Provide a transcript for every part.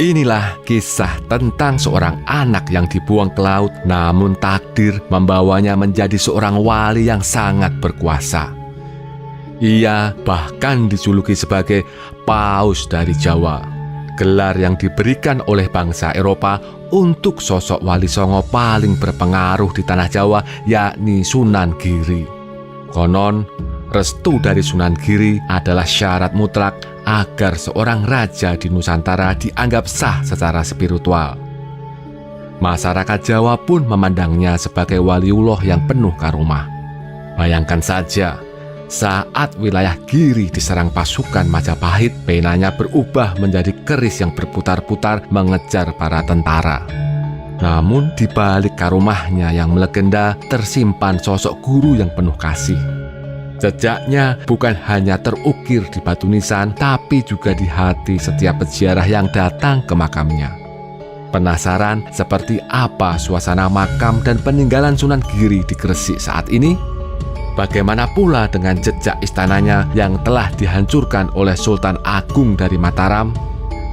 Inilah kisah tentang seorang anak yang dibuang ke laut, namun takdir membawanya menjadi seorang wali yang sangat berkuasa. Ia bahkan dijuluki sebagai Paus dari Jawa, gelar yang diberikan oleh bangsa Eropa untuk sosok wali songo paling berpengaruh di tanah Jawa, yakni Sunan Giri. Konon, restu dari Sunan Giri adalah syarat mutlak agar seorang raja di Nusantara dianggap sah secara spiritual. Masyarakat Jawa pun memandangnya sebagai waliullah yang penuh karomah. Bayangkan saja, saat wilayah Giri diserang pasukan Majapahit, penanya berubah menjadi keris yang berputar-putar mengejar para tentara. Namun di balik karomahnya yang melegenda tersimpan sosok guru yang penuh kasih. Jejaknya bukan hanya terukir di batu nisan, tapi juga di hati setiap peziarah yang datang ke makamnya. Penasaran seperti apa suasana makam dan peninggalan Sunan Giri di Gresik saat ini? Bagaimana pula dengan jejak istananya yang telah dihancurkan oleh Sultan Agung dari Mataram?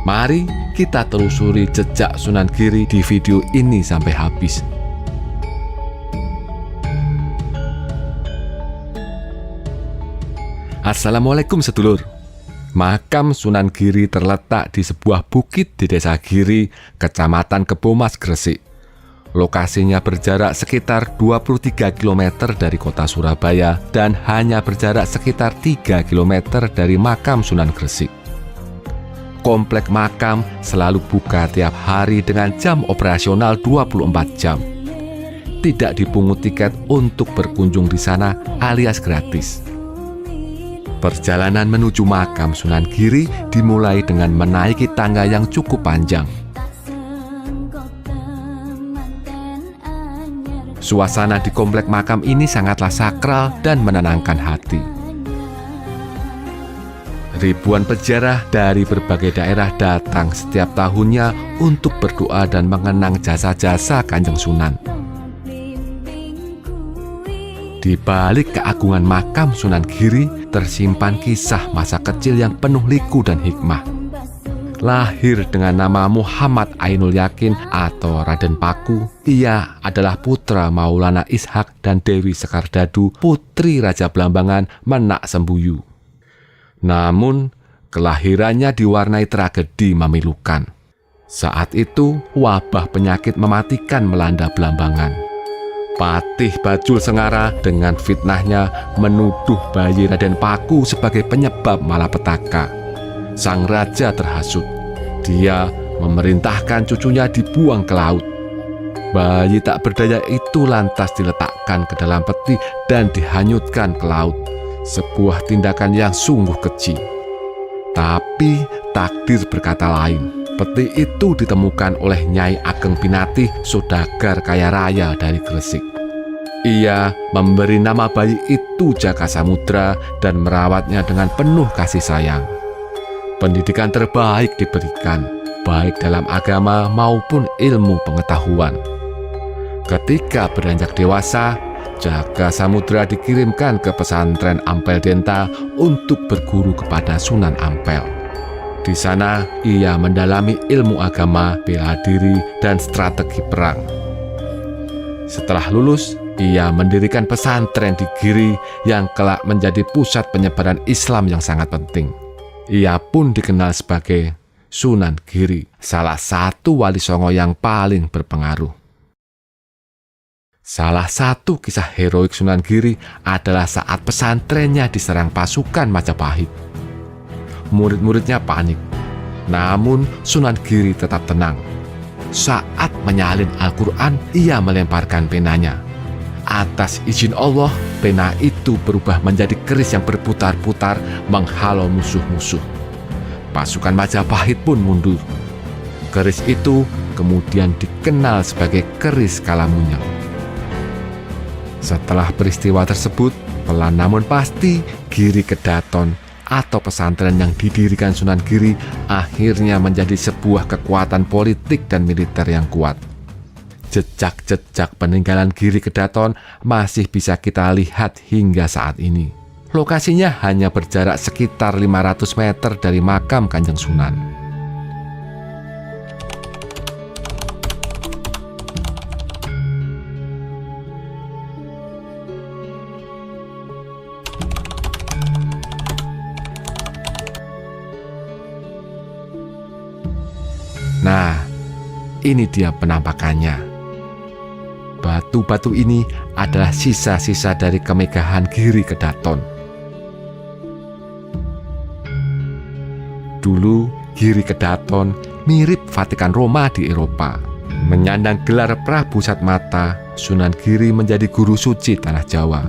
Mari kita telusuri jejak Sunan Giri di video ini sampai habis. Assalamualaikum sedulur. Makam Sunan Giri terletak di sebuah bukit di Desa Giri, Kecamatan Kebomas, Gresik. Lokasinya berjarak sekitar 23 km dari kota Surabaya dan hanya berjarak sekitar 3 km dari makam Sunan Gresik. Komplek makam selalu buka tiap hari dengan jam operasional 24 jam. Tidak dipungut tiket untuk berkunjung di sana alias gratis. Perjalanan menuju makam Sunan Giri dimulai dengan menaiki tangga yang cukup panjang. Suasana di komplek makam ini sangatlah sakral dan menenangkan hati. Ribuan peziarah dari berbagai daerah datang setiap tahunnya untuk berdoa dan mengenang jasa-jasa Kanjeng Sunan. Di balik keagungan makam Sunan Giri tersimpan kisah masa kecil yang penuh liku dan hikmah. Lahir dengan nama Muhammad Ainul Yakin atau Raden Paku, ia adalah putra Maulana Ishak dan Dewi Sekardadu, putri Raja Blambangan Menak Sembuyu. Namun, kelahirannya diwarnai tragedi memilukan. Saat itu, wabah penyakit mematikan melanda Blambangan. Patih Bajul Sengara dengan fitnahnya menuduh bayi Raden Paku sebagai penyebab malapetaka. Sang raja terhasut. Dia memerintahkan cucunya dibuang ke laut. Bayi tak berdaya itu lantas diletakkan ke dalam peti dan dihanyutkan ke laut. Sebuah tindakan yang sungguh keji. Tapi takdir berkata lain. Peti itu ditemukan oleh Nyai Ageng Pinatih, saudagar kaya raya dari Gresik. Ia memberi nama bayi itu Jaka Samudra dan merawatnya dengan penuh kasih sayang. Pendidikan terbaik diberikan, baik dalam agama maupun ilmu pengetahuan. Ketika beranjak dewasa, Jaka Samudra dikirimkan ke pesantren Ampel Denta untuk berguru kepada Sunan Ampel. Di sana, ia mendalami ilmu agama, bela diri, dan strategi perang. Setelah lulus, ia mendirikan pesantren di Giri yang kelak menjadi pusat penyebaran Islam yang sangat penting. Ia pun dikenal sebagai Sunan Giri, salah satu wali songo yang paling berpengaruh. Salah satu kisah heroik Sunan Giri adalah saat pesantrennya diserang pasukan Majapahit. Murid-muridnya panik, namun Sunan Giri tetap tenang. Saat menyalin Al-Quran, ia melemparkan penanya. Atas izin Allah, pena itu berubah menjadi keris yang berputar-putar menghalau musuh-musuh. Pasukan Majapahit pun mundur. Keris itu kemudian dikenal sebagai keris Kalamunyang. Setelah peristiwa tersebut, pelan namun pasti Giri Kedaton atau pesantren yang didirikan Sunan Giri akhirnya menjadi sebuah kekuatan politik dan militer yang kuat. Jejak-jejak peninggalan Giri Kedaton masih bisa kita lihat hingga saat ini. Lokasinya hanya berjarak sekitar 500 meter dari makam Kanjeng Sunan. Ini dia penampakannya. Batu-batu ini adalah sisa-sisa dari kemegahan Giri Kedaton. Dulu, Giri Kedaton mirip Vatikan Roma di Eropa. Menyandang gelar Prabu Satmata, Sunan Giri menjadi guru suci tanah Jawa.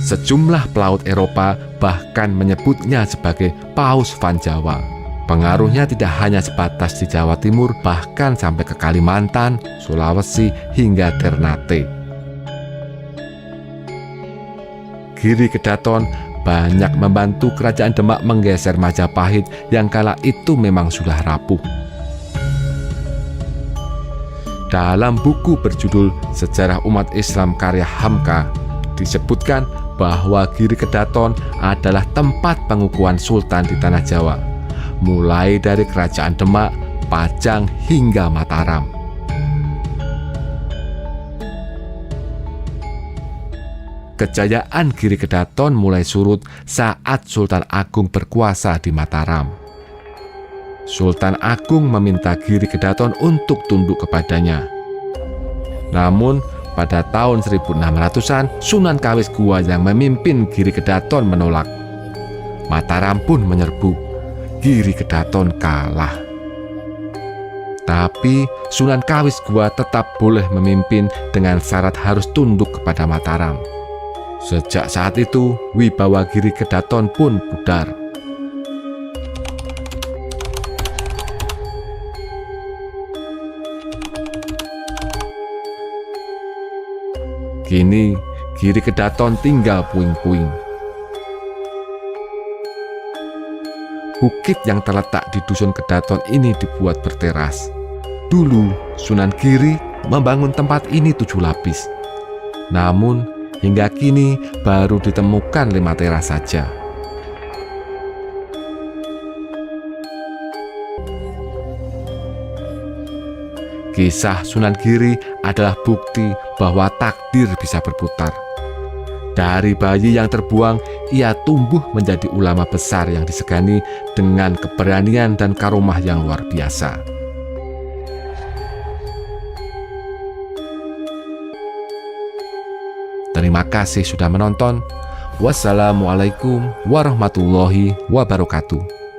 Sejumlah pelaut Eropa bahkan menyebutnya sebagai Paus Van Jawa. Pengaruhnya tidak hanya sebatas di Jawa Timur, bahkan sampai ke Kalimantan, Sulawesi, hingga Ternate. Giri Kedaton banyak membantu kerajaan Demak menggeser Majapahit yang kala itu memang sudah rapuh. Dalam buku berjudul Sejarah Umat Islam karya Hamka, disebutkan bahwa Giri Kedaton adalah tempat pengukuhan sultan di tanah Jawa, mulai dari kerajaan Demak, Pajang, hingga Mataram. Kejayaan Giri Kedaton mulai surut saat Sultan Agung berkuasa di Mataram. Sultan Agung meminta Giri Kedaton untuk tunduk kepadanya. Namun, pada tahun 1600-an, Sunan Kawis Gua yang memimpin Giri Kedaton menolak. Mataram pun menyerbu. Giri Kedaton kalah. Tapi Sunan Kawis Gua tetap boleh memimpin dengan syarat harus tunduk kepada Mataram. Sejak saat itu, wibawa Giri Kedaton pun pudar. Kini, Giri Kedaton tinggal puing-puing. Bukit yang terletak di Dusun Kedaton ini dibuat berteras. Dulu, Sunan Giri membangun tempat ini 7 lapis. Namun, hingga kini baru ditemukan 5 teras saja. Kisah Sunan Giri adalah bukti bahwa takdir bisa berputar. Dari bayi yang terbuang, ia tumbuh menjadi ulama besar yang disegani dengan keberanian dan karomah yang luar biasa. Terima kasih sudah menonton. Wassalamualaikum warahmatullahi wabarakatuh.